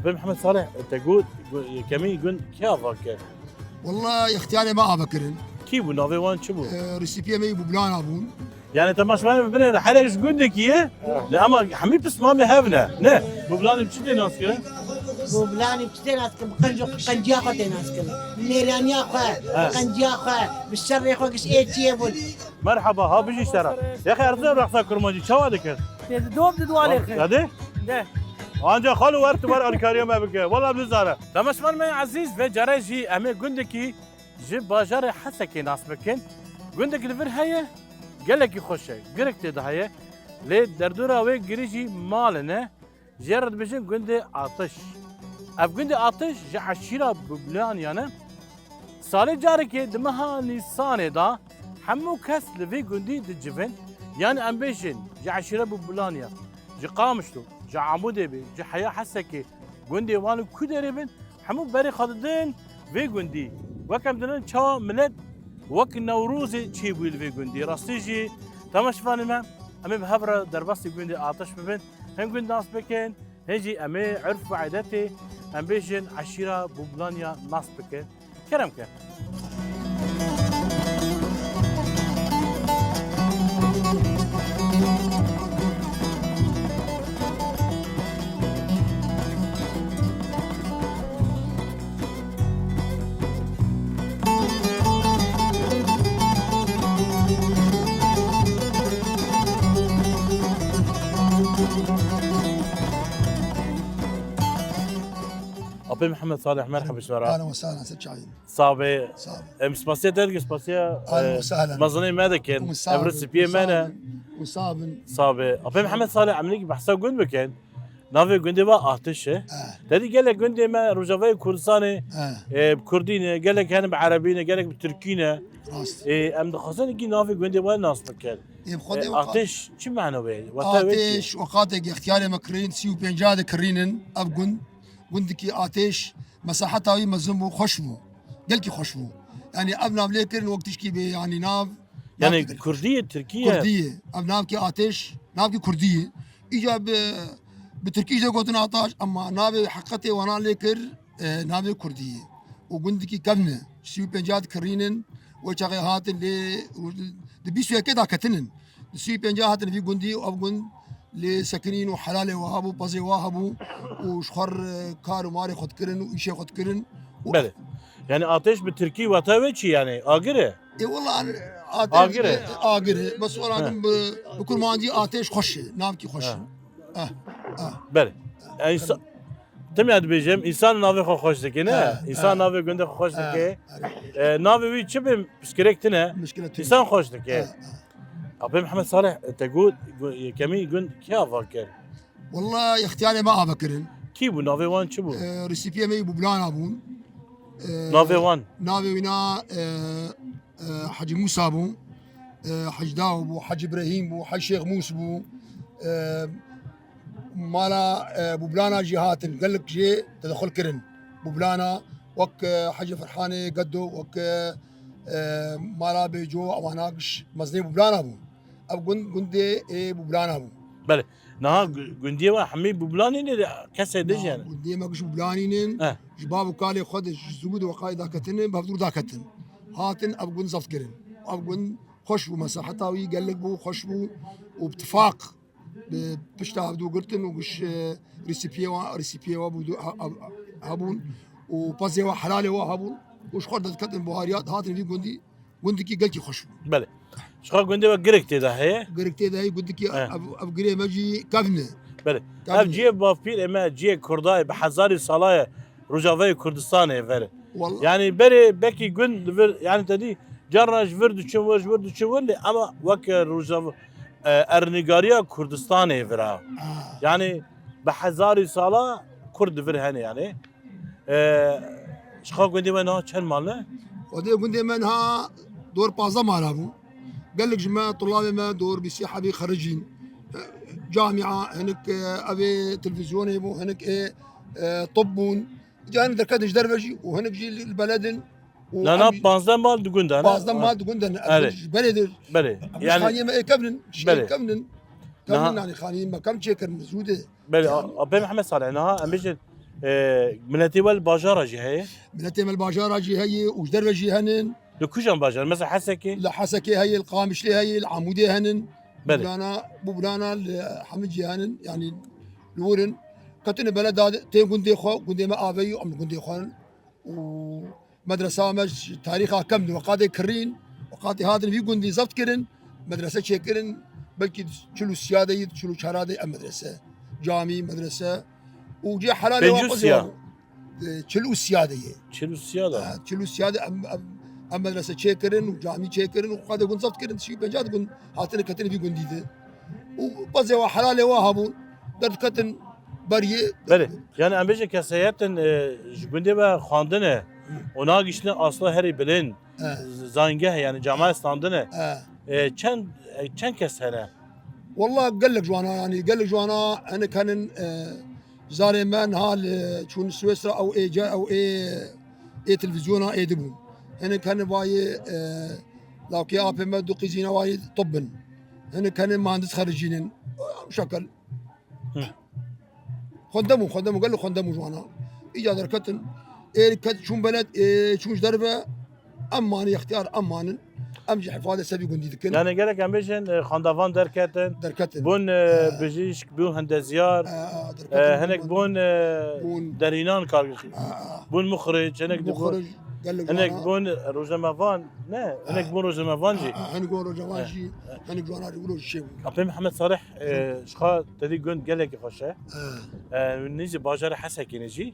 ابي محمد صالح انت قول كمين يقول كيف والله اختياري ما ابكرن كيف نوفي وان شبو ريسيبي مي ببلان ابون يعني تماش ما بين حدا ايش قلت ايه لا اما حميد بس ما بهبنا نه ببلان بتشتي ناس كده ببلاني بتشتي ناس كده قنجا خدي ناس كده ميرانيا خا قنجا خا بالشر خا قش ايه تيبون مرحبا ها بيجي اشترى يا اخي ارضي راح تاكل ماجي شو هذا كده دوب دوالي هذا ده انجا خلو ورت ور الكاريوم ابك والله بنزاره تماش من عزيز في جراجي امي قندكي جيب باجر حسكي ناس بكن قندك الفر هي قال لك يخش قرك تدهيه ليه دردوره وي جريجي مالنا جرد بجن قندي عطش اف قندي عطش جعشيره ببلان يعني سالي جارك دمها نيسان دا حمو كاس لفي قندي دجفن يعني امبيشن جعشيره ببلانيا جي قامشتو جا عمودي بي جا حياة حسكي قندي وانو كودريبن حمو بري خددين في قندي وكم دنن شوا ملد وك نوروزي تشيبويل في قندي راستيجي تماش فاني ما امي بهبرة دربستي قندي آتش ببن هم قند ناس بكن هنجي امي عرف وعدتي ام بيجن عشيرة بوبلانيا ناس بكن كرم كن ابي محمد صالح مرحبا شباب اهلا وسهلا ست شاهين صابي صابي سباسيا تلقى سباسيا اهلا وسهلا مظني ماذا كان ابرس بيه مانا وصابن صابي ابي محمد صالح عمليك بحساب قند بكن نافي قندي بقى اتشه تدي قال لك قندي ما رجافي كردستاني بكردينه قال لك انا بعربينه قال لك بتركينه ام دخلنا نجي نافي قندي وين ناس بكن اتش شو معنى وين اتش وقاتك اختياري مكرين سيو بينجاد كرينن ابقن قندكي اتش مساحتها هي مزمو خشمو قالكي خشمو يعني ابنا مليكرن وقتش كي يعني ناف يعني كرديه تركيه كرديه ابنام كي اتش ناف كي كرديه اجا بتركيش ده قوتنا عطاش اما نابي حقتي وانا ليكر نابي كرديه وقندكي كبنه سيو بنجاد كرينن وشغي هاتن لي دبيسو كده كتنن سيو بنجاد هاتن في قندي وابقن لسكنين وحلال وهابو بازي وهابو وشخر كارو ماري خد كرن وإشي خد كرن بله يعني آتش بالتركي واتاويتشي يعني آقره اي والله انا آقره بس وراكم بكل ما عندي آتش خش نامكي خش بله يعني تمياد بيجم انسان نافي خو خوش دكي نه انسان نافي گنده خو خوش دكي نافي وي چبم بسكريكتنا انسان خوش دكي ابي محمد صالح تقول كمين يقول كيف فكر والله اختياري ما ابكرن كيبو نافي وان شبو ريسيبي مي ببلان ابون نافي وان نافي وينا حاج موسى بو حاج داو بو حاج ابراهيم بو حاج شيخ موسى بو مالا ببلانا جهات قال لك جي تدخل كرن ببلانا وك حاج فرحاني قدو وك مالا بيجو اواناقش مزني ببلانا بو اب قندي ببلانا بو بله نها قندي ما حمي ببلاني كسه دجن قندي ما قش ببلانين جباب كالي خد زود وقايد داكتن بفدور داكتن هاتن اب قند زفت كرن اب قند خش بو مساحتها وي قال لك بو خش بو وباتفاق بشتا هبدو قرتن وقش ريسيبيا وابدو هبون وبازي وحلالي وهبون وش خردت كتن بوهاريات هاتن في قندي كي قلتي خشو بله شخا گونده و گرکتی ده هی قرقتي ده قندي كي اب قري ماجي كافنه بله اف جیه بافپیر اما جیه کردای به هزاری سالای روجاوی کردستانه وره والله يعني بري بكي جند يعني تدي جرج فرد تشورلي اما وك روجاف ارنيغاريا كردستاني فرا يعني بحزاري صاله كرد فرهني يعني شخا قندي وينها كان مالنا ودي قندي منها دور بازا مالابو قال لك جماعة طلاب ما دور بسياحة بي خريجين جامعة هناك أبي تلفزيون يبو هناك إيه طبون جاني دركات دربجي وهناك جي البلد لا لا بانزا مال دقندا انا بازا مال دقندا بلد بلي يعني خانية ما إيه كبنن بلي. كبنن يعني خانية ما كم شيكر موجودة بلي ابي محمد صالح انها امجد ملتي والباجارة جي هي ملتي من الباجارة جي هي وش دربجي هنن لكوجان باجار مثلا حسكي لا حسكي هي القامش لي هي العمودي هنن بلي بوبلانا حمد جهانن يعني الورن كتن بلد هذا تين قندي خو قندي ما ابي ام قندي خوان ومدرسه مش تاريخها كم وقاضي كرين وقاضي هذا في قندي زبط كرن مدرسه شكرن بلكي تشلو سياده تشلو شراده مدرسه جامي مدرسه وجي حلال بنجوسيا تشلو سياده تشيلو السيادة تشلو سياده ام مدرسه شكرن وجامي شكرن وقاضي قند زبط كرن شي بنجاد قند هاتن كتن في قندي ده وبزي وحلال وهابون درد كتن بريه بله yani em bêje keseyetin ji gundê ve xwandine û nagiştine asla herî bilin zangeh yani cama standine çend kes hene والله قال لك جوانا يعني قال لك جوانا انا كان زاري من هال شون سويسرا او اي جا او اي تلفزيون اي دبون هنا كان باي لو كي ابي ما دوقي زينا وايد طبن هنا كان مهندس خريجين شكل خدموا قال له خدموا جوانا اجا دركتن ايه كت شون بلد إيه شون دربه اماني اختيار امان امجي حفاظه سبي قندي دكن yani gelek em bêjin xandavan derketin دركتن bun bijîşk bûn hindeziyar hinek bûn derînan kargixî bûn muxric hinek dibûn مخرج قال لك hinek bûn rojemevan ne hinek bûn rojemevan jî هنقول جوانجي هنقول انا يقولوا الشيء Apê Mihemed Salih şixa tedî gund gelekî xweş e nîjî bajarê Hesekê jî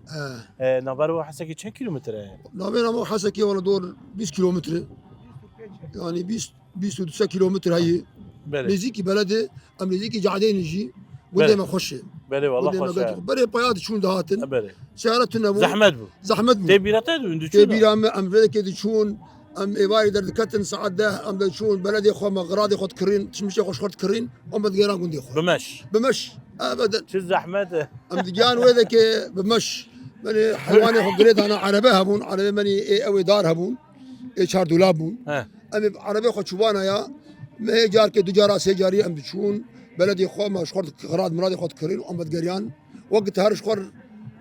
navber û Hesekê çend kîlometre ye لا بين ابو حسكي ولا دور 20 كيلومتر يعني 22 كيلومتر هي belê نزيكي بلدي ام نزيكي قاعدين نجي قدام ما خش belê wallah قدام xweş e بري بياض شون دهاتن belê سيارتنا zehmet bû زحمت tê bîrete dûn كبير ام فيك شون ام ايواري درد كتن ساعات ده ام شون بلدي خو مغرادي خد كرين تمشي خوش خد كرين ام بدغيران قندي خو bimeş بمش ابدا çi zehmet e ام دجان وذاك بمش ماني حيواني خو قريت انا عربي هبون عربي ماني اي اوي دار هبون اي شهر دولاب بون he ام عربي خو شوبانا يا ما هي جار كدجارة سيجاري ام شون بلدي خو ما شخور غراد مرادي خد كرين ام بدغيران وقت هرش خور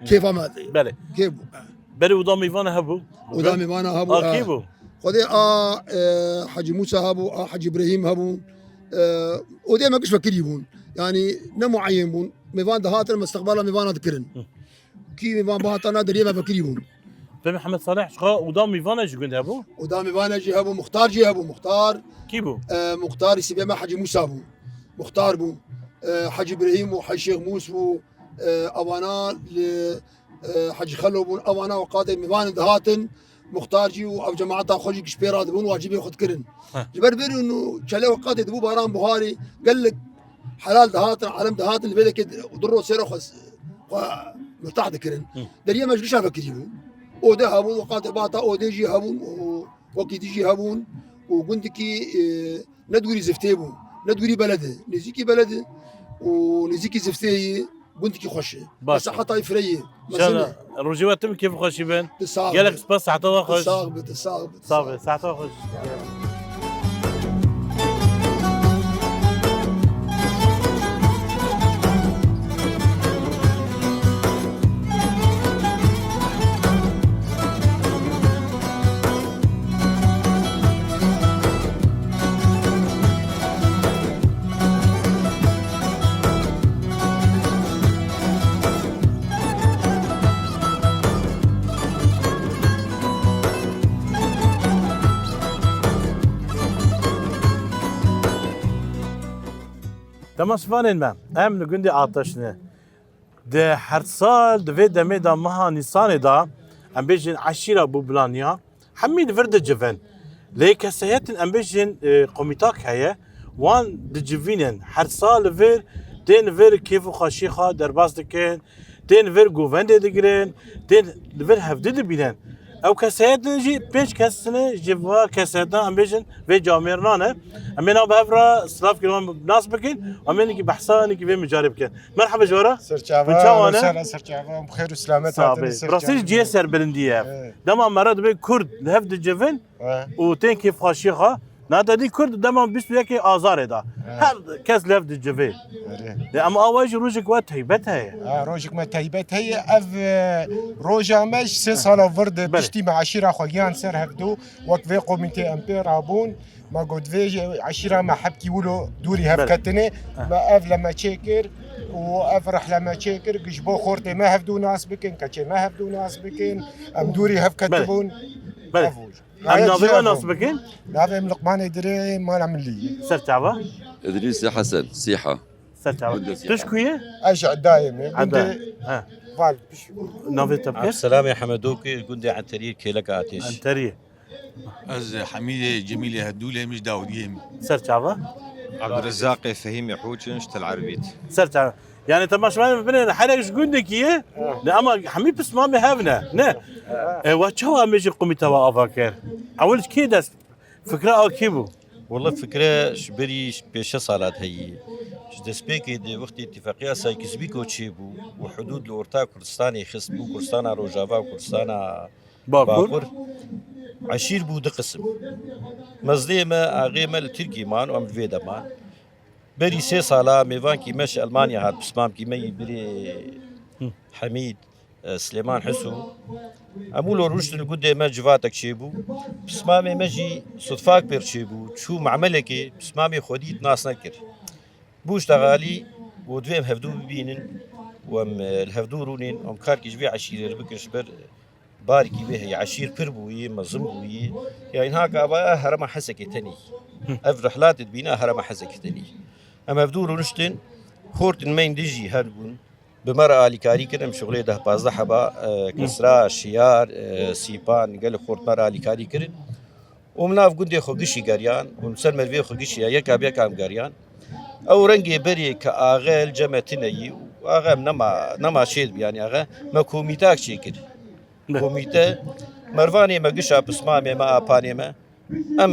كيف ما belê كيف belê û da mîvana hebû ودامي وانا هبو kî bû خذي حجي موسى هبو حجي ابراهيم هبو ودي ما كش فكر يبون يعني نمو عين بون ميفان دهات المستقبل ميفان ذكرن كي ميفان بهاتنا دري ما فكر يبون Apê Mihemed Salih şixa û da mîvana jî gund hebû ودامي وانا جي هبو مختار جي هبو مختار kî bû مختار يسمى ما حجي موسى بو مختار بو حجي ابراهيم وحجي شيخ موسى بو اوانا حجي خلو بون اوانا وقاده ميفان دهاتن مختار جي و جماعتها خوجي كشبيرات بون واجبي ياخذ كرن جبر بيرو انه شاليه وقاده دبو باران بخاري قال لك حلال دهات علم دهات اللي بالك ضروا سيرو خس مرتاح ذكرن دريا ما جلش فكر يبون او ده هبون وقاده باتا او دي جي هبون وكي دي جي هبون وقندكي ندوري زفتيبون ندوري بلده نزيكي بلده ونزيكي زفتي قندكي خوشه بس حتى يفريه شان روجواتم كيف خوش يبان تصاغ قالك سباس ساعتها خوش تصاغ صافي ساعتها خوش تماشفانên me em li gundê atişine di her sal di vê demê de meha Nîsanê da em bêjin eşîra bû bilaniya hemî li vir dicivin. Lê keseyetên em bêjin komîtak heye wan dicivînin her sal li vir tên li vir kêf û xweşî xwe derbas dikin, tên li vir govendê digirin, tên li vir hevdî dibînin. Ew keseyetin jî pêş kesine ji va keseyetan em bêjin vê camêrnan e. Em ê nav hev ra silav kirin wan nas bikin, em ê nekî behsa nekî vê micarê bikin. Merhaba ji we re. سرچاوان سرچاوان بخير وسلامات Rastî ciye serbirindiye ev. Dema me re dibe Kurd li hev dicivin û tên kêf xweşî xwe. Nadedî Kurd dema 21 azarê da. Her kes li hev dicivê. Em awa jî rojek we teybet heye. روجك ما تهيبات هي اف روجا مش سي صالا ورد بشتي مع عشيره خويان سر هفدو وقت في قوميتي امبير عبون ما قد في عشيره ما حبكي ولو دوري هفكتني ما اف لما تشيكر وافرح لما تشيكر قشبو خورتي ما هفدو ناس بكن كاتشي ما هفدو ناس بكن ام دوري هفكتبون بله. Em navê we nas bikin? نافي من لقمان يدري ما نعمل لي Ser çava? إدريس حسن سيحة Ser çava. Tuş ku ye? ارجع دايم Ada. Ha. فال Navê te عبد bikir? السلام يا حمدوكي قندي عن ترير كيلك عتيش Enteriye. از حميدة جميلة هدولة مش داودية Ser çava? عبد الرزاق فهيم يحوجن شت العربيت Ser çava. Yani tamam şu an benim حالك gundek ye. Ne ama hemi pismamı hevne. Ne? Ve çava mecil komite ve afakir. Awil ki dest fikra akibu. والله فكرة شبري بيش صالات هي دسبيكي دي وقت اتفاقية سايكسبيكو تشيبو وحدود الورتا كردستاني خصبو كردستانا روجافا وكردستانا Bakur. باكور عشير بو دقسم مزديمة أغيمة لتركي مان وأم فيدا مان بري سي صالة ميفان كي ماشي ألمانيا هاد بسمام كي مي بري حميد سليمان حسو أمولو رشد القدة ما جفاتك شيبو بسمامي مجي صدفاك بير شيبو شو معملكي بسمامي خوديت ناس نكر بوش تغالي ودويم هفدو ببينن وام الهفدو رونين وام كاركي جبي عشير بكرش بر باركي بيه عشير بيربوي مظم بوي يعني هاك أبا هرما حسكي تاني أف رحلات تبينا هرما حسكي تاني أما هفدو رونشتن خورتن مين ديجي هربون بمرأة آلی کاری کردم شغلی ده 15 حبا کسرا شیار سیپان قال خورد مرأة آلی کاری کرد و مناف گنده خو گشی گریان و مسل مروی خو گشی یک اب یک ام گریان او رنگی بری که آغل جمعتنی و آغا نما شید یعنی آغا ما کومیتاک چی کرد کومیته مروانی ما گشا پسمامی ما آپانی ما ام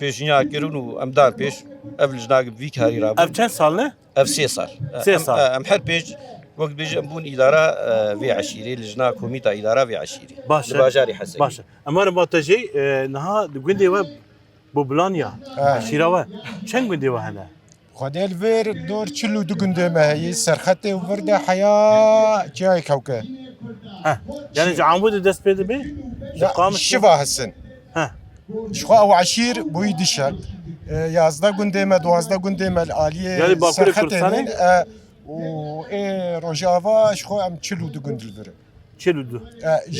پیشنیا کرون و ام دان پیش اول جناق بی کاری را Ev çend sal ne? اف سي صار سي صار. ام حر بيج وقت بيجي امبون اداره في عشيري لجنا كوميتا اداره في عشيري Başa. باجاري حسن Başa. Ama ben batajı naha gundê we bu bilaniya. Şîra we. Çend gundê we hene? خدي الفير دور تشلو دقندة ما هي سرختي وفردة حياة جاي كوكا Ha. Yani cambudu dest pê dibe? شفا هالسن Ha. شخوا او عشير بوي دشك يازدا قندة ما دوازدا قندة ما الآلية يعني باكوري كردستاني؟ و ايه روجافا شخوا ام تشلو دقند الفير Çeludu.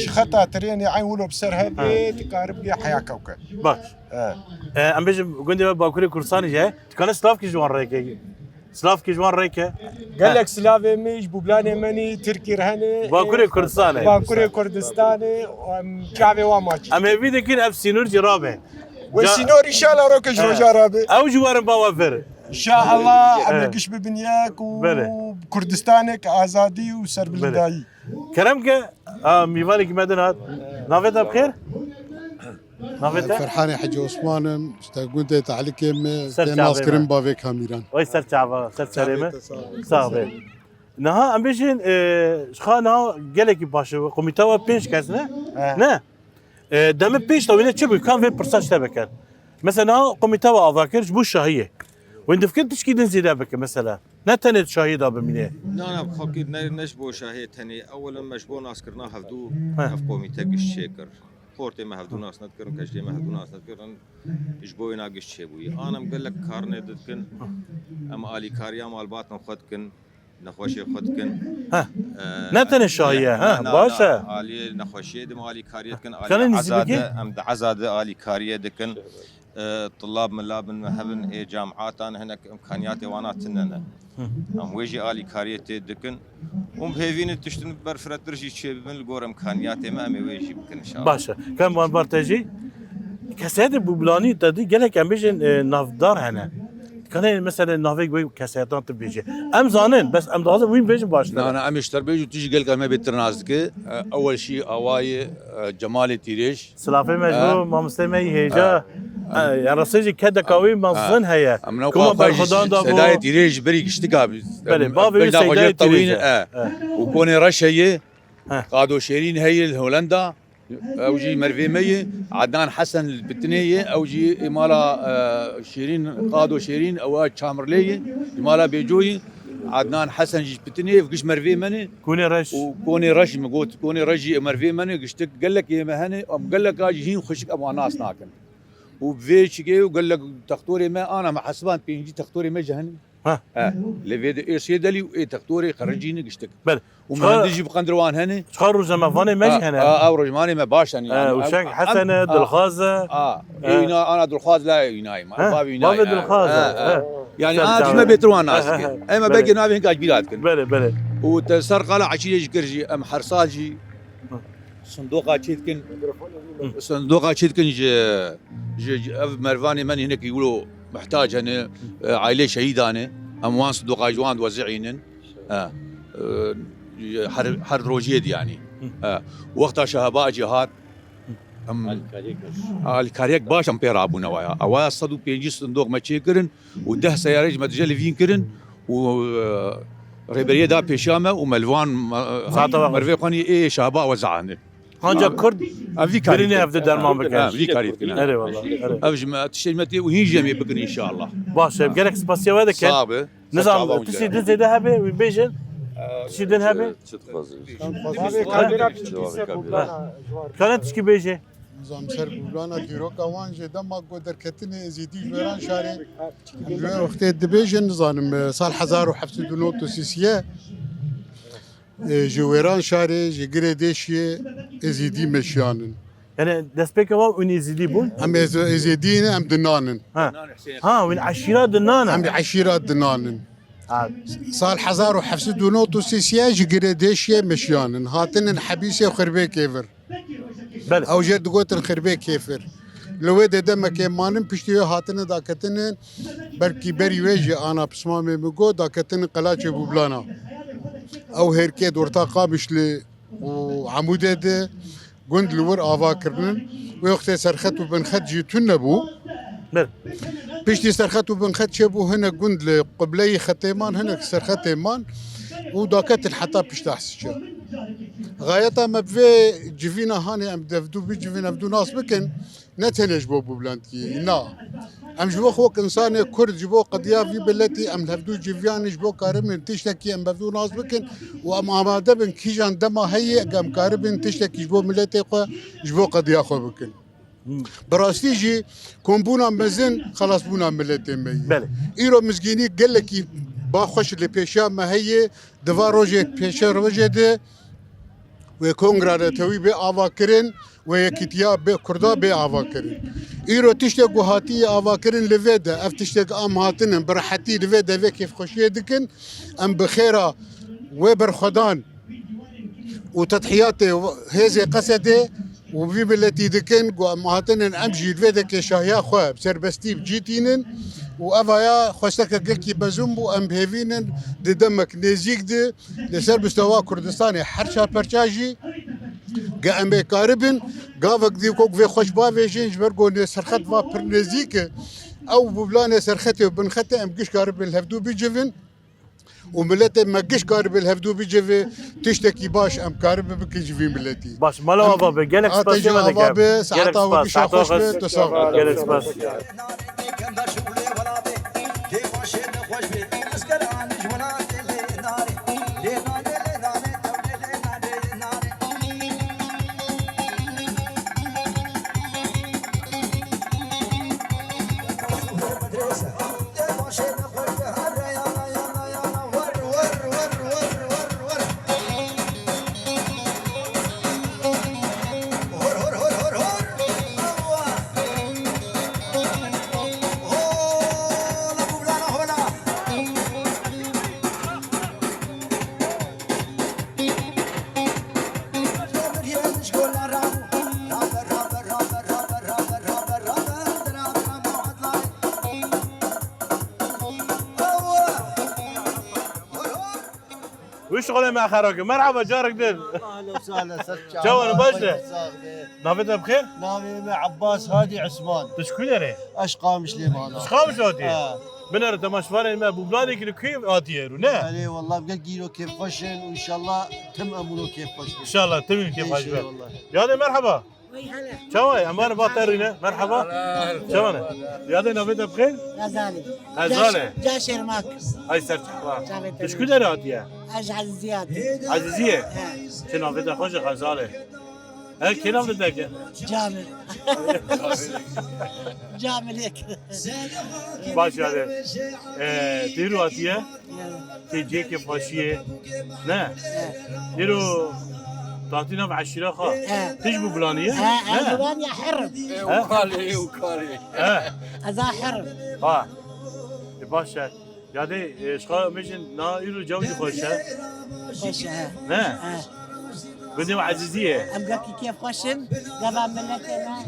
خطا تريني عين ولو بسرها بيت قارب لي حياة كوكا Bak. Em bêjim gundê we Bakurê Kurdistanê je. Dikane silav kî ji wan rêke? Silav kî ji wan rêke? قال لك سلافي ميش بوبلاني مني تركي رهني Bakurê Kurdistanê. باكوري كردستاني وكعبي واماتش Em evî dikin ev sînûr cî rabe. والسينور ان شاء الله روكش روجا رابي Ew jî warin bawa vir. ان شاء الله املكش ببنياك بله. وكردستانك ازادي وسرب الداي Kerem ke میوانی که مدن هات نافت بخیر؟ نافت؟ فرحاني حاج عثمان قلت تعليك سر ناس شعبي كريم بافيك هاميران وای سر چاوا سر سریمه صاحب نه ام بیشین شخا نه گله کی باشه کمیته و پیش کس نه دم پیش تو نه چه کان في پرسش تبکر مثلا کمیته و آواکرش بو شاهیه وانت فكرت تشكيل زياده بك مثلا لا تنت شاهده بمنيه لا انا بخوكي نشبو شاهد تاني اولا مشبو ناس كرنا هفدو افقومي تاقش شيكر خورتي ما هفدو ناس نذكرن كشتي ما هفدو ناس نذكرن اجبوي ناقش شيبوي انا مقول لك كارني دتكن ام الي كاريا مال باتن خدكن نخوشي خدكن ها نتن الشاهيه ها باشا الي نخوشي دم الي كاريا دكن كان الي نزبكي؟ عزاده ام عزاده الي كاريا دكن طلاب من لابن مهبن اي جامعات انا هناك امكانياتي وانا تننا ام ويجي الي كاريتي دكن ام بهيفين تشتن برفرت رجي تشي من الجور امكانياتي ما امي ويجي يمكن ان شاء الله باشا كم وان بارتاجي كاسات بوبلاني تدي قالك ام بيجن نافدار هنا كان مثلا نافيك بي كاساتان تبيجي ام زانن بس ام دازم وين بيجن باشا انا امشتر بيجو تيجي قال ما بيترنازك اول شيء اواي جمال تيريش سلافي مجبور ما مسلمي هيجا يا رسيجي كدا قوي منصن هي كما برخدان دابو سداي تيريش بريك اشتكى بله بابي سيداي تيريش وكوني رشيه قادو شيرين هي الهولندا او جي مرفي مي عدنان حسن البتنيه او جي مالا شيرين قادو شيرين او شامرليه مالا بيجوي عدنان حسن جي بتنيه فقش مرفي مني كوني رش وكوني رش مقوت كوني رجي مرفي مني قشتك قال لك يا مهني قال لك اجي هين خشك ابو ناس ناكن وبفيش كي وقال لك تختوري ما انا مع حسبان بيجي تختوري ما جهني ها لفيد اي سيدلي واي تختوري خرجيني قشتك بله وما نجي بقندروان هني شخروا زمافاني مش هنا او رجماني ما باش يعني وشك حسن دلخازه انا دلخاز لا يناي بابي يناي بابي دلخازه يعني انا ما بيتروان ناس اما باقي نابي هنك اجبيلاتكن بله بله وتسر قلع عشي يجكرجي ام حرصاجي صندوق تشيتكن صندوق تشيتكن جي مرفاني من هناك يقولوا محتاج انا عائله شهيده انا اموان صندوق جوان وزعينن حر روجيد يعني وقتها شهباء جهات الكاريك باش ام بير ابو نوايا اوا صدو بيجي صندوق ما تشيكرن وده سيارج ما تجلي فين كرن و ريبريه دا بيشامه وملوان مرفي قني اي شهباء وزعان هانجا كرد افي كاريني افد درمان بكاش في كاريك اري والله افجم تشمتي وهي جميع بكن ان شاء الله باش قالك سباسيو هذا كان صعبه نظام تسيد ذهبي وبيجن تسيد ذهبي كانت تشكي بيجي نظام سر بولانا ديروك اوان جدا ما قدر كتني زيدي جويران شاري وقت الدبيجن نظام صالح هزار وحفظ دونوتو سيسيه جويران شاري جيري ديشي ازيدي مشيانن يعني دسبيك هو وني زيدي بون ام ازيدين ام دنانن ها وين عشيرات دنانا ام عشيرات دنانن صالح هزار وحفظ دونوتو سيسيه جيري ديشي مشيانن هاتن حبيسه وخربي كيفر بله او جد قوت الخربي كيفر لو ده دمك مانن بشتي هاتن داكتن بركي بري ويجي انا بسمامي مقو داكتن قلاچ بوبلانا او هركي دورتا قابش لي وعموده ده قند لور آوا كرنن ويوقت سرخت وبنخت جيتون نبو بله بشتي سرخت وبنخت شبو هنا قند لقبلي ختيمان هنا سرخت ايمان وداكت حتى بشتاحسش غايتها ما بفي جفينا هاني ام دفدو بجفينا بدو ناس بكن نتهنج بو بلانتي نا ام جبو خوك انسان كرد جبو قضيه في بلتي ام دفدو جفيان جبو كارم تشتكي ام بدو ناس بكن وام اماده بن كيجان دما هي قام كارب تشتكي جبو ملتي قو جبو قضيه خو بكن براستي جي كومبونا مزن خلاص بونا ملتي مي بله ايرو مسكيني قال لك باخش لبيشا ما هي دفا روجي بيشا روجي ده وكونغرا توي بي آوا كرن ويكتيا بي كردا بي آوا كرن ايرو تشتاق هاتي آوا كرن لفيدا اف تشتاق ام هاتن برحتي لفيدا في كيف خشيه دكن ام بخيرا وبرخدان وتضحياتي هذه قصدي وفي بلتي دكن ام هاتن امجي لفيدا كشايا خو بسربستي بجيتينن وافايا خوشتك كي بزومبو ام بهيفينن دمك نزيك دي لسر بستوا كردستاني حرشا برشاجي قا ام كاربن قافك دي كوك في خوش بافي جينج برغو سرخت فا برنزيك او ببلان سرختي وبنختي ام قش كاربن الهفدو بيجفن وملتي ما قش كارب الهفدو بيجفي تشتكي باش ام كارب بكيجي في ملتي باش مالا وافا جالك سباسيو هذا كان ساعتها وقش خوش تصاغ جالك سباسيو وش شغله مع خراكم مرحبا جارك دل اهلا وسهلا سكر شلون باشا نافذة بخير نامي عباس هادي عثمان تشكو داري اشقام سليمان اشخاص شوتي من أرد تماشفان ما ببلاني كل كيف آتيرو نه علي والله بقى له كيف فشل وان شاء الله تم امره كيف فشل إن شاء الله تمين كيف إن شاء عجبك الله. يا دي مرحبا وي هلا شوي أمان باطرينه مرحبا شلون يا دي نافذة بخير غزالي غزالة. جاشر ماك هاي سرت حوار شافي تشكو داري آتيه اجعل زياده عزيزية شنو نافذة خوش غزالة هاي كي نافذة جامل جامل هيك باش هذا ديرو آتيه تيجي كيف فاشية نه ديرو تعطينا بعشرة خا تجبو بلانية ها جوان يا حرم هذا حرم باشا يعني اشخاص مشن نا يرو جوجي خوشه خوش نه بدي عزيزية ابقى كيف خوشن دابا ملتنا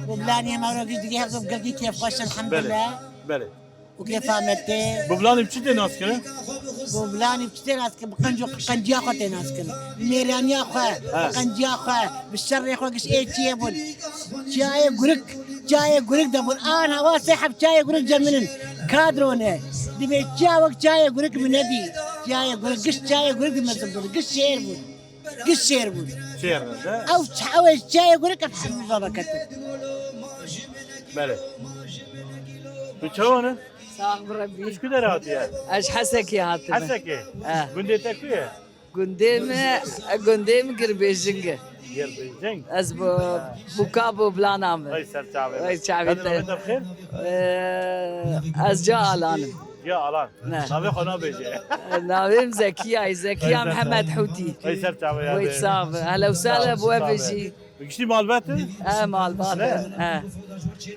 وبلاني ما روقي دقيقه ابقى كيف خوشن الحمد لله بله وكيف عملتي ببلاني بشدة ناس كده وبلاني بتشتري ناسك بقنجو قنجي اخوتي ناسك ميران يا اخويا قنجي اخويا بالشر يا اخويا قش ايه تيبون جاي قرق دبون انا واسحب جاي قرق جمنن كادرونه دبي جاي قرق من ندي جاي قرق قش جاي قرق من زبون قش شيربون شير او تحاول جاي قرق بحمد الله كتب بله بتشونه صاحب ربي ايش كده راتيه اش حسك يا هاتم حسك ايه قندي تكويه قنديم قربيجنجه يا بيجنج از بوكابو بلا نام هاي سر تعبي هاي شعبي انت بخير از جا الان يا الان نعم. نبي خنا بيجي ناويم زكية محمد حوتي هاي سر تعبي يا ويتصاب هلا وسهلا بوافجي بيجي مال بيته مال باطن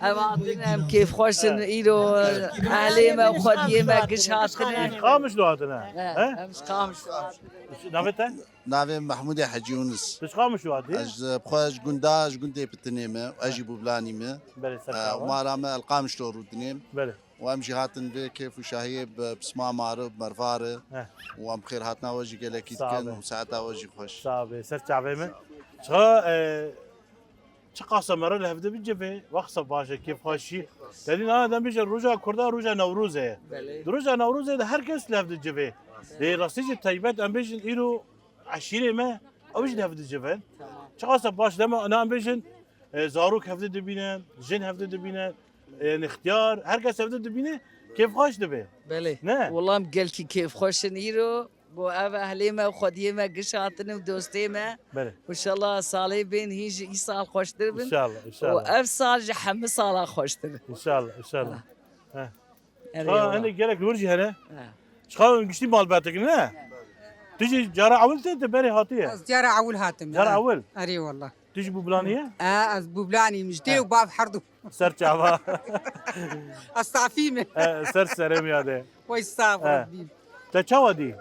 أما كيف خوشن إيرو أهليما وخديما قش هاتنا قامش لو هاتنا مش قامش نافته نامي محمود حجي يونس مش قامش لو هاتي اج بخواج قنداج قندي بتنيمه واجي ببلاني ما بله سر تعبي وما رامي القامش لو رودنيم بله وامشي هاتن بي كيف وشاهي بسما معرب مرفاره وام خير هاتنا وجي قال اكيد كان وساعتها وجي خوش صعب سر تعبي من شغا شقاسة مرة له بدي بيجي وقصة باشا كيف خاشي لأن أنا دم بيجي رجع كردا رجع نوروزه رجع نوروزه ده هر كس له بدي جبه لرصيج الطيبات أم بيجي إيرو عشيرة ما أو بيجي له بدي جبه شقاسة باش لما أنا أم بيجي زاروك هفدي دبينا جن هفدي دبينا يعني اختيار هر كس هفدي دبينا كيف خاش دبه بله نه والله مقلكي كيف خوشن إيرو بو أبا أهليما وخديما قش هاتنا ودوستيما بله وإن شاء الله صالي بين هيجي يصال خوش دربن إن شاء الله إن شاء الله وأف صال جحم صال خوش دربن إن شاء الله إن شاء الله أنا قالك ورجي هنا شخان قشتي مال باتك نه تجي جارة عول تبري هاتيه جارة عول هاتم جارة عول أري والله تجي ببلانية از بوبلاني مجدي وباب حردو سر شعبا استعفيمه سر سرم ياده ويصاب ربي تشاو دي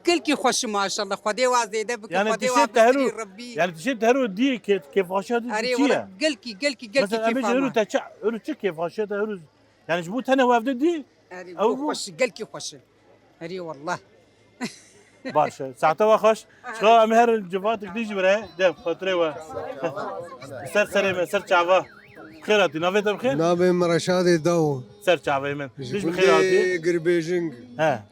كل كي خوش ما شاء الله خدي وازيده بك يعني خدي تشيت تهرو ربي يعني تشيت تهرو دي كيف خاشات أري والله قل كي مثلا أبي هرو تشع هرو كيف خاشات هرو يعني جبوت هنا وافد دي أو خوش قل كي خوش أري والله باشا ساعتها خوش شو أمهر الجبات ديجي برا ده خطرة و سر سرم سر شعبا خيراتي نافذة بخير نابم رشاد داو سر شعبا من ليش بخيراتي قربيجنج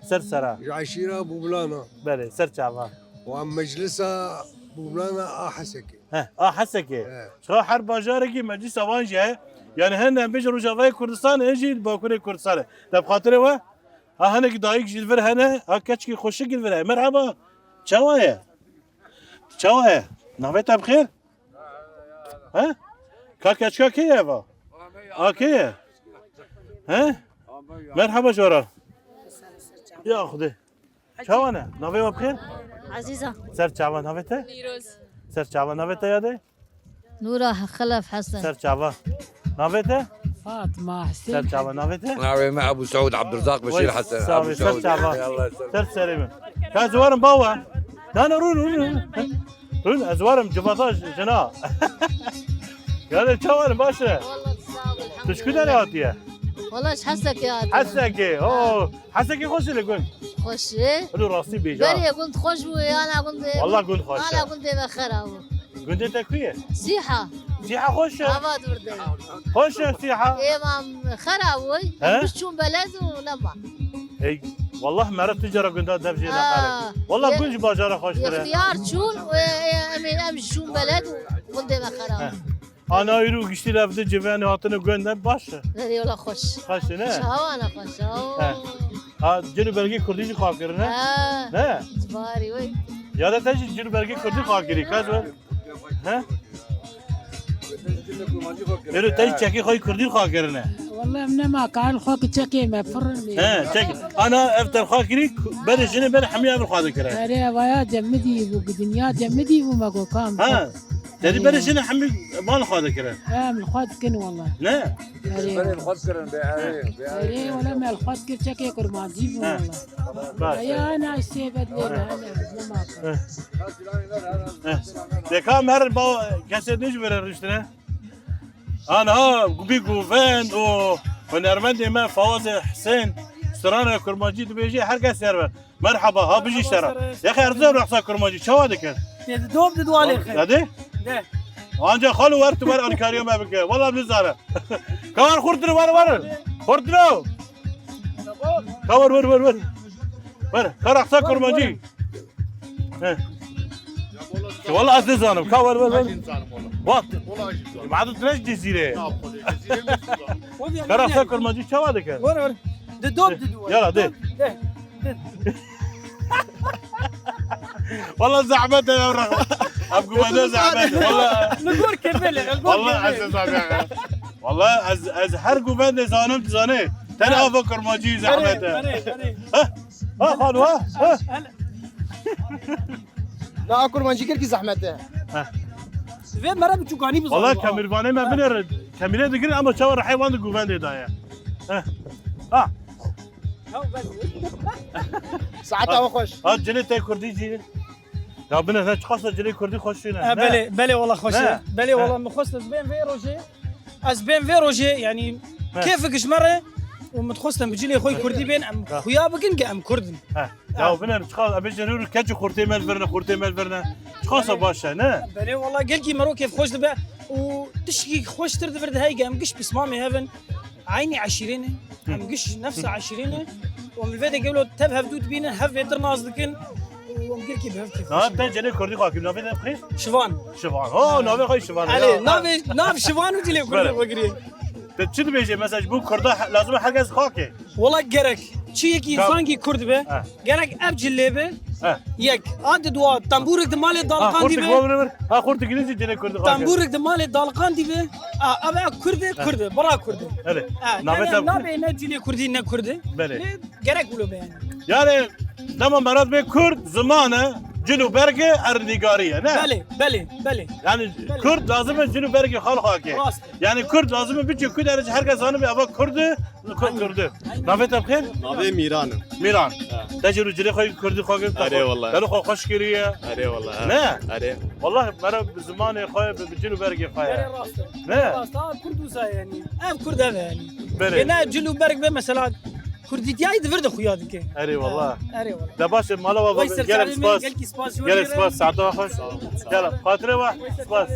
سر سرا عشيرة بوبلانا بله سر شعبا وعم مجلسها بوبلانا حسكي حسكي شو حرب باجاركي مجلس اوانجي يعني هن بيجروا جافاي كردستان اجي باكوري كردستان طب خاطري و هنا دايق جلفر هنا كاتشكي خوش جلفر مرحبا شوايه نافيتا بخير كاتشكا كيفا كيف مرحبا شورا يا خدي شوانا نافيتا بخير عزيزة سر شعبان نافيتا نيروز سر شعبان نافيتا ياده نورا خلف حسن سر شعبان نافيتا فاطمة حسين سر شعبان نافيتا نعم مع ابو سعود عبد الرزاق بشير حسن ابو سر سعود شعبان سر سليم كان زوارم باوا لا رون ازوارم جباطاش جنا قال شوان باشا تشكو داري هاتيه والله ايش حسك يا عاد حسكي اوه حسكي خوش اللي قلت خوش ايه قولوا راسي بيجا بري قلت خوش وانا قلت والله قلت خوش انا قلت بخرا قلت انت كويه سيحه سيحه خوش عباد وردي خوش سيحه ايه ما خراوي ها؟ مش شو بلد ولما اي والله مرات تجرى قلت دبجي آه. نقالك والله كلش باجاره خوش ترى اختيار شون امش شون بلد وقلت بخرا انا يرو قشتي لفد جباني هاتنا قلنا باشا هذه ولا خوش خوش نه شهوة انا خوش ها جنو برگی کردی خاکرنه نه جباري وي یادت هست جنو برگی کردی خاکری کاش ور ها یرو تاج چکی خواهی کردی خاکرنه والله من ما قال خوك تشكي ما فرني ها چکی انا افتر خاکری بر جنو بر حمیه بر خواهد کرد اري ويا جمدي ودنيا جمدي وما قو كام ها تدي بر جنو حمی مال خواهد کرد من الخوات كن والله نه اري ولا ما الخوات كن تشكي كرما جيب والله يا انا استيبد لنا انا دکا مر با کسی نیش بره رشتنه آنها بی گوفند و نرمند ما فواز حسين سرانه كرماجي تبيجي هر کس سر مرحبا ها بيجي اشترى يا اخي ارزو رخصه كرماجي شو هذا كان دوب دوالي خير هذه انجا خالو ورت بر الكاريو ما بك والله بنزاره كمان خردنا ور خردنا كور ور رخصه كرماجي والله عزيز انا كور وقت ما عاد تلاش جزيره كرا سكر ما جيت شو هذا كان ور دوب يلا ده والله زعمت يا رغم ابقى انا زعمت والله نقول كمل والله عزيز انا والله از هر گوبند زانم زانه ترى افكر ما جي زعمت ها خالو ها لا اكل ما نجيك زحمته فين مرة بتشوكاني بس والله كاميرفاني ما بنر كاميرا دقيقة اما شاور حيوان جوفان دايا ساعتها وخش ها جلي تاي كردي جي يا بنا ذا خاصة جلي كردي خوشينا بلي والله خوش بلي والله مخصص بين في روجي از بين في روجي يعني كيفك مرة ومتخصص بجلي خوي كردي بين ام خويا بكن ام كردن يا بنا خلاص ابي جنور كاجي خورتي مال فرنا خاصة باشا نه بلي والله قلكي مرو كيف خوش دبا وتشكي خوش ترد فرد هاي قام قش بسمامي هافن عيني عشرين ام قش نفسه عشرين ومن الفيديو قالوا تبهف دود بينا هف يدر نازلكن ومقلكي بهفتي ها انت جلي كردي خاكي نافي بخير شفان اوه نافي خاي شفان علي نافي شفان وجلي كردي بقري تشد بيجي مساج بو كردا لازم حاجه خاكي والله قرك شيكي فانكي كرد به قرك ابجل به يك عاد دوا تنبورك دمالي دالقان دي به ها خورت انجليزي جلي كرد خاكي تنبورك دمالي دالقان دي به ابا كرد برا كرد نابي نجلي كردي نا كرد قرك ولو يعني لما مرات به كرد زمانه جنو برقه ارديغاريه نه بله يعني كرد لازم جنو برقه خال خاكي يعني كرد لازم بيجي كل درجه هر کس زانه ابا كرد نافت بخير نافي ميران تجرو جري خوي كردي خاكي اري والله قالوا خو خوش كريه اري والله نه اري والله مرة بزمان خوي بجنو برقه خوي نه كردوسا يعني كرد هذا يعني بله انا جنو برق مثلا كردي تاعي دفرد خويا ديك اري والله والله دباش مالا وابا قال سباس ساعته خوش يلا خاطره واحد سباس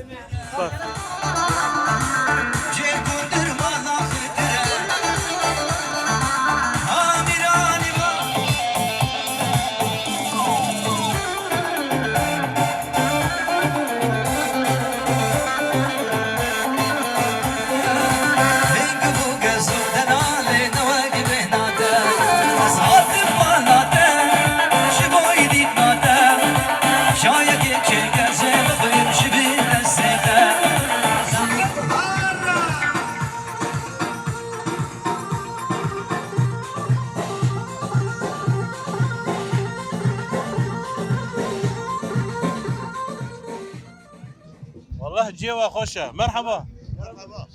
والله جيوا خوشة مرحبا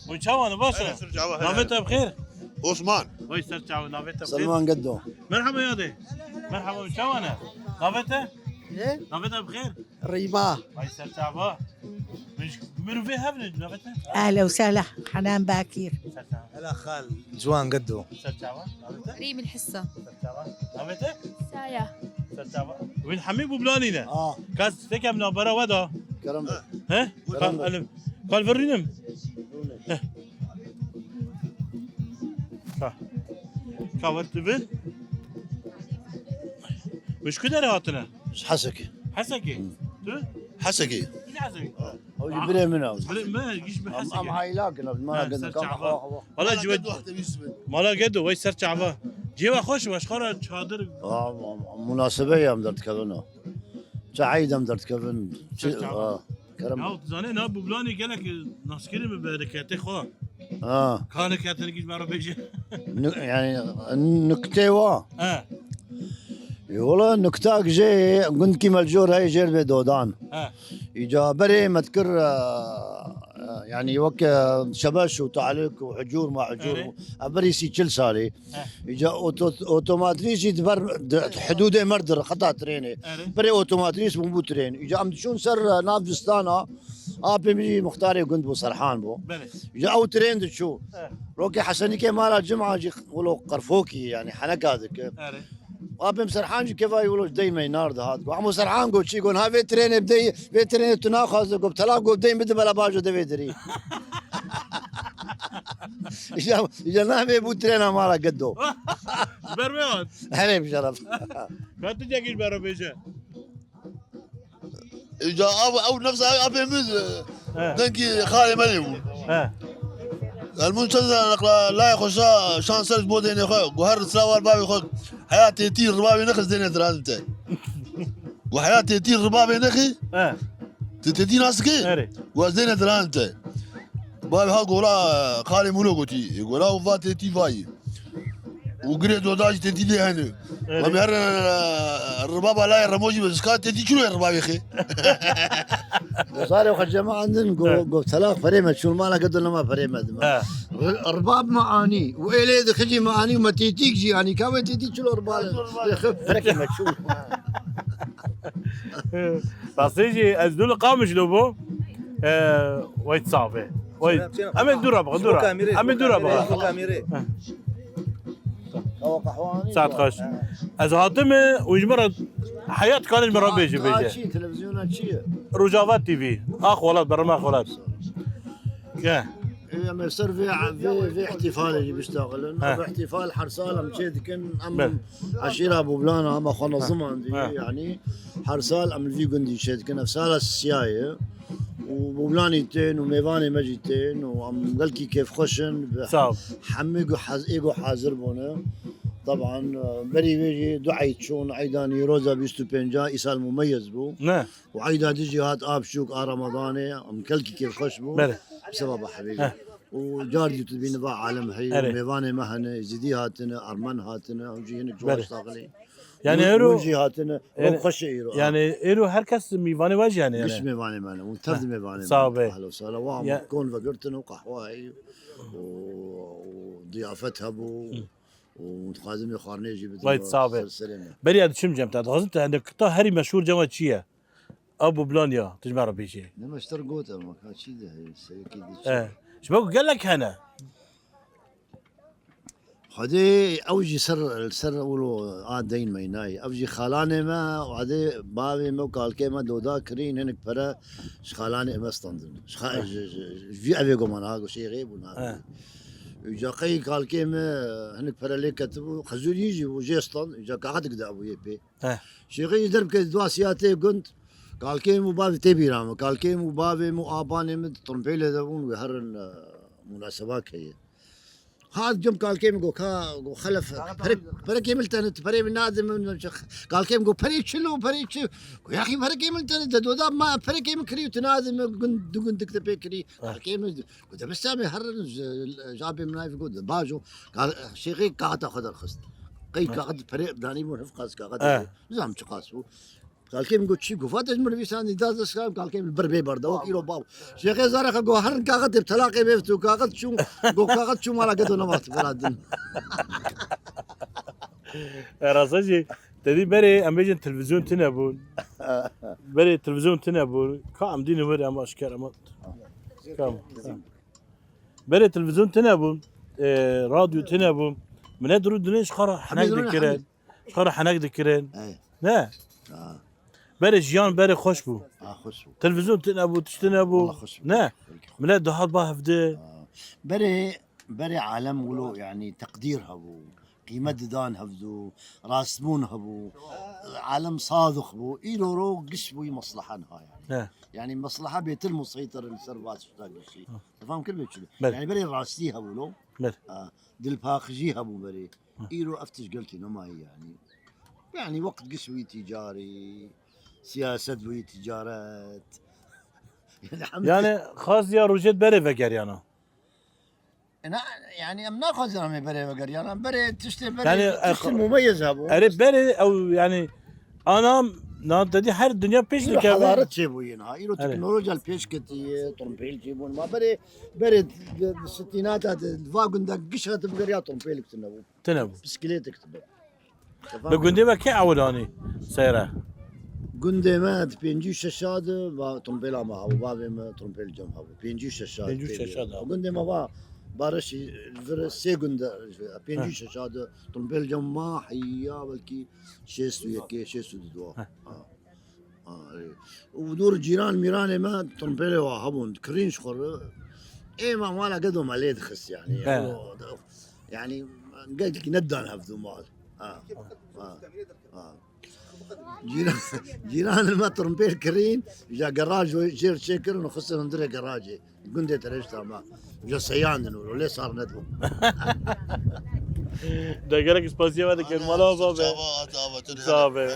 وين شاوانا باشا نافيتا بخير عثمان وي سرچاو نافيتا بخير سلمان قدو مرحبا يا دي مرحبا وين شاوانا نافيتا نافيتا بخير ريما وي سرچاو مش منو في هبل نافيتا اهلا وسهلا حنان باكير هلا خال جوان قدو سرچاوا ريم الحصة سرچاوا نامته سايا سرچاوا وين حمي ببلانينه كاس تكم نبره ودا كرم ها قال فرينم كاورت بن مش كده هاتنا حسكي حسكي حسكي مين حسكي هو يبري منه ما يجيش بحسكي ام هاي لكن ما قد والله جود ما لا قد وي سرچاوا جيوا خوش واش خرا چادر مناسبه يا مدرت كفن سعيد مدرت كفن كرم يا زاني نا ببلاني قالك ناسكري ببركاته خو كان كاتن يجيش مره بيجي يعني نكتة والله نكتة جاي قلت كيما الجور هاي جير بدودان إجا بري مذكر يعني وك شبش وتعلق وحجور مع حجور بري سي كل سالي إجا أوتوماتريس يدبر حدود مردر خطأ تريني بري أوتوماتريس مو ترين إجا أم شون سر نافستانا بيجي مختاري قلت بو سرحان بو إجا أو ترين تشو روكي حسني كي مالا جمعة جي ولو قرفوكي يعني حنك هذاك وابم سرحان كيف يقولوا دايما ينارد هذا وعمو سرحان قول شي يقول ها في ترين بدي في ترين تناخذ قول تلا قول دايما بدي بلا باجو دبي دري اذا ما في بو ترين مالا قدو برميون هلا بشرف ما تجيش برا بيجا اذا او نفسها ابي مز دنكي خالي مليون المنتزه لا يخش شانسر بودين يا اخوي وهر سلاوال بابي اخوي حياتي تي ربابي نخز دين دران انت وحياتي تي ربابي نخي تتي ناسكي وزين دران انت بابي ها قولا خالي مولو قوتي يقولا وفاتي تي فاي وقريت وداج تتي دي هنا ومهر الربابه لا يرموجي بس كانت تتي شنو الربابي اخي صار يا جماعه عندنا جو ثلاث فريمه شو ما لا قدر ما فريمه ارباب معاني وإلي خجي معاني وما تيتيك جي يعني كم تيتيك شو ارباب فريمه شو تصيجي ازدول قامش لوبو ويت صعبه ويت امين دورا بغا امين دورا بغا ساعة خش از هاتم ويجمر حياة كان المرة بيجي شي تلفزيونات شي روجافات تي في اخ ولد برما ولد يا اما يصير في احتفال اللي بيشتغل في احتفال حرسال مشيت كن ام عشيره ابو بلانا ام اخونا زمان يعني حرسال ام في قندي شيت كن في ساله السيايه وبلانيتين وميفاني مجيتين وعم قلكي كيف خشن حميقو ايجو حاضر بونا طبعا بري بيجي دعيت شون عيداني روزا بيستو بنجا ايسال مميز بو وعيدا تجي هات اب شوك رمضاني ام كلكي كيف خش بو بسبب حبيبي وجاردي تبي نباع عالم هي ميفاني مهنه زيدي هاتنا ارمن هاتنا وجي هنا جواز طاغلي يعني ايرو جهاتنا خش ايرو يعني ايرو هركس ميفاني واجي يعني مش ميفاني معنا وترد ميفاني صعبه اهلا وسهلا وهم كون فقرتنا وقهواي وضيافتها بو ومتقادم خارنيجي وايد صعبه بري هذا شم جمت غزمت عندك قطع هري مشهور جماعه شيا ابو بلانيا تجمع بيجي لما اشترقوت ما كان شيء ده شباب قال لك هنا هذه اوجي سر اولو دين ميناي اوجي خالانه ما وهذه بابي مو قال كيما دودا كرين هنك برا خالانه ما استندن في افيكو مانا شيء غيب ونا اجا قي قال كيما هنك برا لي كتبوا خزول يجي وجيستون اجا قاعد قد ابو يبي شيء غير درب كدواسياتي كنت قال كيما بابي تبي رام قال كيما بابي مو اباني من طرمبيله دون ويهرن مناسبات هي هذا جم قال كيم جو خلف فرق كيم التنت فرق من نادم قال كيم جو فرق شلو فرق شو يا اخي فرق كيم التنت دودا ما فرق كيم كريو تنادم قند تكتب كري قال كيم قلت بس سامي هر جابي من هاي قلت باجو قال شيخي قاعد اخذ الخست قي قاعد فرق داني مو نفقاس قاعد نظام تقاسو قال كيم قلت شي قفات مر في ساندي داز قال كيم البربي بردا وكيلو باو شيخ زارخ جو هر قاعد بتلاقي بيفتو قاعد شو جو قاعد شو مالا قدو نمات بلادن راسجي تدي بري اميجن تلفزيون تنابون بري تلفزيون تنابون كام ديني وري ام اشكال ام كام بري تلفزيون تنابون راديو تنبو من درو دنيش خرا حناك دكرين خرا حناك دكرين نه بري جيان بري خوش بو خوش بو تلفزيون تنبو تشتنبو نه من دهات باه فدي بري عالم ولو يعني تقدير هبو قيمة دان هبدو راسمون هبو عالم صادق بو إيرو رو قش بو مصلحة نهاية يعني مصلحة بيت المسيطر السربات شتاق الشيء تفهم كل بيت يعني بري راستي هبو لو دل باخجي هبو بري إيرو أفتش قلتي نما يعني وقت قشوي تجاري سياسة بوي تجارات يعني خاص يا روجيت بري فكر أنا يعني أم ناخذ أنا بري وقري أنا بري تشتري بري يعني تشتري مميز هبو أريد بري أو يعني أنا نادي هر الدنيا بيش لك حضارة شيبوين هاي إلو تكنولوجيا البيش كتي طرمبيل شيبون ما بري الستينات الفاقن دا قشها تبقى ريا طرمبيل تنبو بسكليت كتبه بقندي ما كي عوداني سيرة قندي ما بينجي شاشاد با طرمبيل ما هو بابي ما طرمبيل جم هو بينجي شاشاد قندي ما با بارش سي قند بينجي شاشاد طرمبيل جم ما حيا بلكي شيسو يكي شيسو دوا ودور جيران ميراني ما طرمبيل وهبون كرين شخر ايه ما مالا قدو ماليد خس يعني قلت لك ندان هفذو مال جيران ما طرمبيل كرين جا جراج وجير شكر ونخسر ندري جراجي قندي تريش تمام جا سيان ولو ليه صار ندو ده قالك سباسيو هذا كان مالا صابه صابه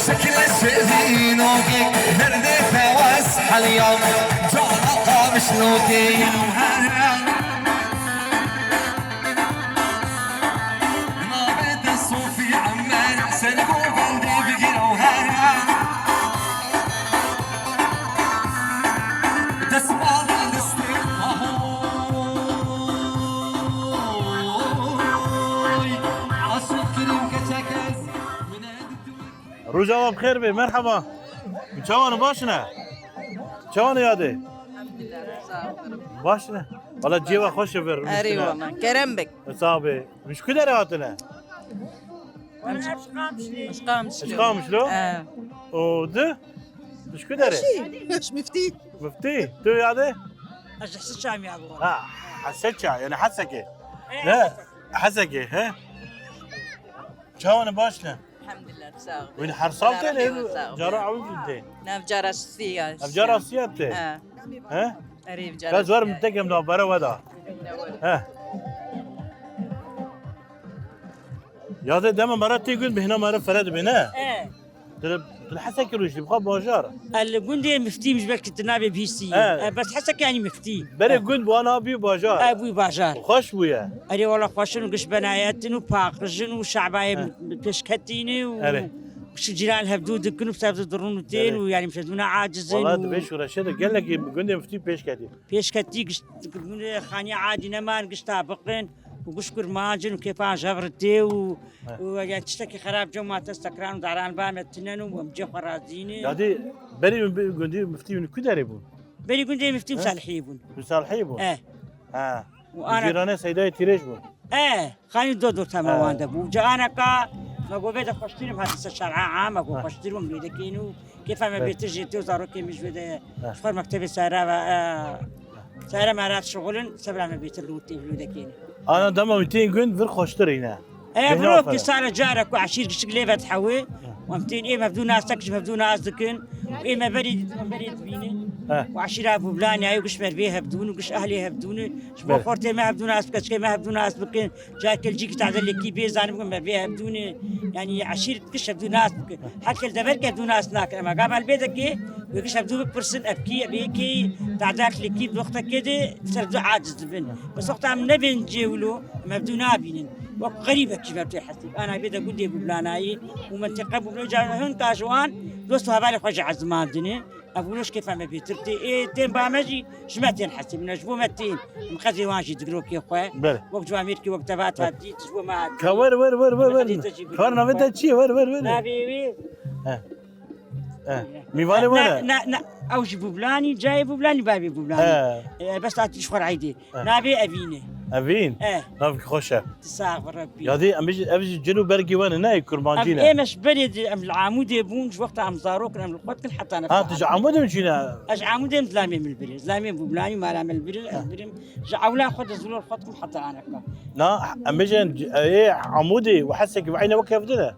شكل الشزينوكي نردي فواسح اليوم جارقة مشلوكي نابت الصوفي عمان سلقو بلدي بقير وهرع تسمع روجا بخير بي مرحبا شلون باشنا شلون يادي باشنا والله جيبه خوش بر اري والله كرم بك صابي مش كده هاتنا مش قام شلو وده مش كده مش مفتي تو يادي حسيت شام يا ابو حسيت يعني حسكي لا حسكي ها شلون باشنا الحمد لله تساوي وين حرصلتين جرى عوين جدين نعم جرى السيا جرى السياتين ها قريب جرى كازور متكم لو برا ودا ها يا ذا دائما مرات تيجون بهنا مرة فرد بهنا تلحسك روش يبغى باجار الجندي مفتي مش بك تنابي بيسي بس حسك يعني مفتي بري جند وانا بي باجار ابوي باجار خوش ويا اري والله خوشن وقش بناياتن وباقرجن وشعباي بيشكتيني وش جيران هبدود كنو بسبب درونتين ويعني مشدونا عاجزين والله دبيش ورشيد قال لك جندي مفتي بيشكتي قش خاني عادي نمان قش تابقين وقشكر ماجن وكيف جبرتي ويعني تشتكي خراب جو ما تستكران وداران بام تننو ومجي خرازيني هذه بري جندي مفتي من كداريبون بري جندي مفتي مصالحيبون وانا جيرانه سيداي تيريجبون خاني دور تمام دبو جانا كا ما قوبيت خوشتيني بهذا الشارع عام ما خوشتيني ومريدكينو كيف ما بيتجي توزارو كي مش بده شفر مكتب سارة مرات شغلن سبلا ما بيتلوتي بلودكيني انا دم 200 جند في الخشترينا بروك صار جارك وعشير شقليفه تحوي و200 مبدو ناسك مبدو ناس دكن ما بريد بيني وعشير ابو بلاني هاي وقش مربيها بدون وقش اهليها بدون شباب خورتي ما بدون ناس كش ما بدون ناس بكن جاك الجيك تعدل لك كي بيزان مربيها بدون يعني عشير كش بدون ناس حتى الدبرك بدون ناس ناك ما قام البيتك وقش بدو بيرسن ابكي ابيكي تعداك لك كي وقتك كده سرد عاجز بن بس وقت عم نبين جيولو ما بدون نابين وغريبة كيف بتحسب أنا بدي أقول دي ببلاناي ومنطقة ببلوجا هون كاجوان دوستها بالي خوش عزمان دني أقولوش كيف ما بيترتي تين بامجي شمتين حسب نجبو متين مخزي وانشي تقولوا كي خوي وقت أمريكي وقت بات هدي تجبو ما كور كورنا بدها شيء ور نبي ميواني وين؟ نا اوجي بوبلاني جاي بوبلاني بابي بوبلاني بس اتي شخور عيدي نابي افيني افين نافك خوشه تساغ ربي يا دي امجي جنوب برقي وين هنا كرمانجينا ايه مش بريد العمود يبون وقت عم زاروك نعمل الخوت كل حتى انا تج عمود مشينا اش عمود زلامي من البريد زلامي بوبلاني ما لا من البريد جعولا خد زلول الخوت حتى انا لا امجي ايه عمودي وحسك بعينه وكيف دنا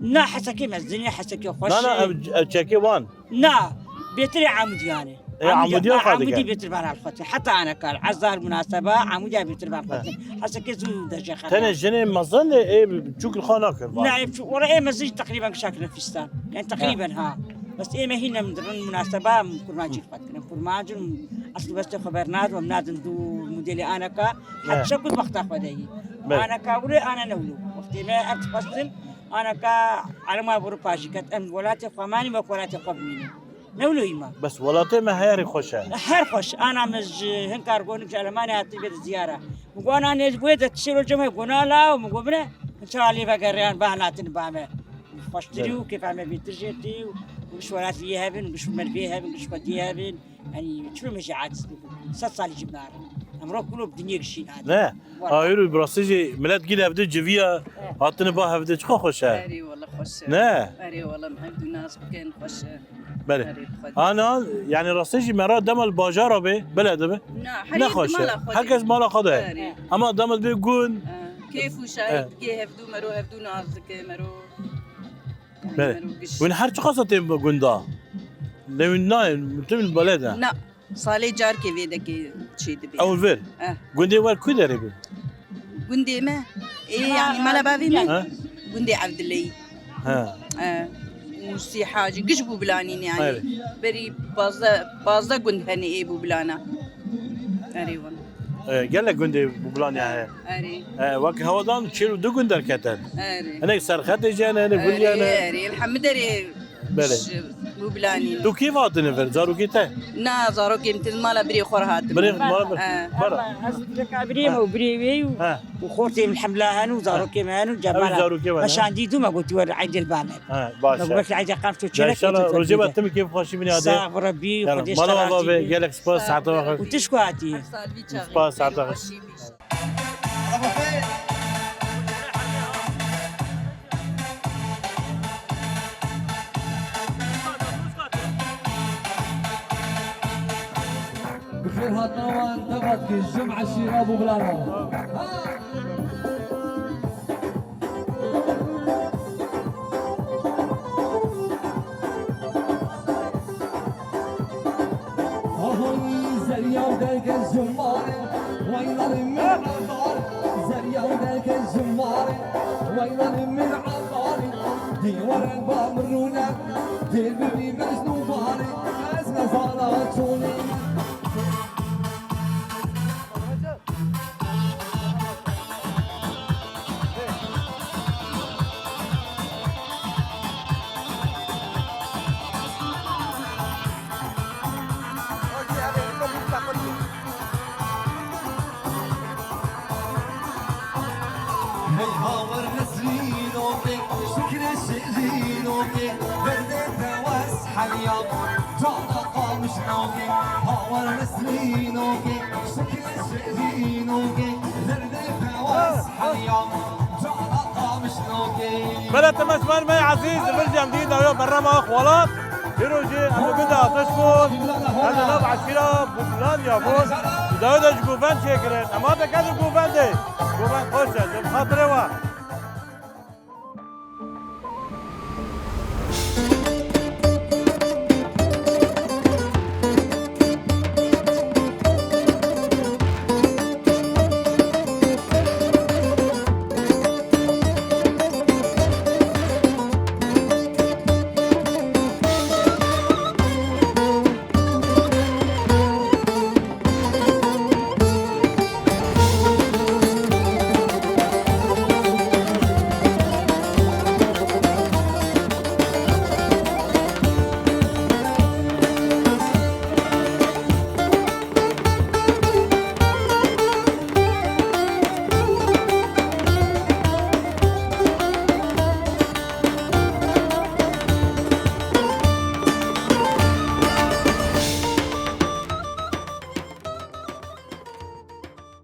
نا حسكي مزني حسكي خوش لا تشكي وان نا بيتري عمود يعني عمودي بيتر بان الخوت حتى انا قال عزار المناسبه عمودي بيتر بان الخوت حسكي زو دجا خلاص تاني الجنين مظن ايه بتشوك الخانق نعم ورا ايه مزيج تقريبا شكل فستان يعني تقريبا ها بس ايه ما هنا من ضمن المناسبه كرماجي الخوت كرماجي اصل بس خبرنات ومناد دو موديلي انا كا حتى شكل وقت اخذي انا كاوري انا نولو وقت ما اتفصل انا كا على ما بروباجي كانت ام ولاتي قماني ما ولاتي قبني نولو يما بس ولاتي ما هيري خوشه هر خوش انا مش هنكار قونك جلماني هاتي بيت زياره وقول انا بويت تشيلو الجمعه قلنا لا ومقبره ان شاء الله بقريان بهنات بعمل فاشتريو كيف عمل بيترجيتي وش ولاتي يهبن وش مربيها وش وديها بين يعني شنو ماشي عاد ست صار جبنا امرو كله بدنيا كشي لا يرو براسيجي ملات جينا بدو جفيا عطنا بها بدو شخو خوشه اري والله خوش لا اري والله محب ناس كان خوش بله انا يعني راسيجي مرا دم الباجار به بلا دبه لا خوشه هركز مالا خده اما دم بيقول كيف وشايف كيف هفدو مرو هفدو نازك مرو بله وين حرج قصتي بقندا لو ناين من البلد لا صالي جار كي فيدك شي دبي اول فير قندي ور كدري بي قندي ما ايه يعني مالا بابي ما قندي عبد الله وسي حاجه قشبو بلانين يعني بري بازا قند هني ايه بو بلانا اري والله قال لك قندي بو بلان يعني اري وك هودان تشيلو دو قندر كتن اري انا سرخت جانا انا قول لي انا اري الحمد لله بله بو بلانين تو كيف هاتن فر زارو كيتا نا زارو كيمت مالا بري خور هات بري مالا برا اسلك بري وبري وخورتي الحمله هانو زارو كيمانو جمال عشان دي دوما قلت ور عيد البانه باشا بس عيد قامت تشيلك ان شاء الله رجبه تم كيف خوشي من هذا صاحب ربي خدي اشتغل قال لك سباس ساعه وتشكو هاتي سباس ساعه بخير هالنوان تبت كل جمعة شيراب وبلانا زريا وداك الجمار وين من عبار زريا وداك الجمار وين من عبار دي ورا الباب مرونا دي البيبي مجنون باري ازمة صارتوني هاور نسرينوكي شكر الشئرينوكي بردت واسحى اليوم جعلقا مش نوكي هاور نسرينوكي شكر الشئرينوكي بردت واسحى اليوم جعلقا مش نوكي بلا تمشمر معي عزيز برجع جديد اليوم برا ما اخوالات يروجي انا بدها تشكر انا نبع الشراب وفلان يا بوس داود جوفان شكرا اما بكذا جوفان دي جوفان خوشه خاطري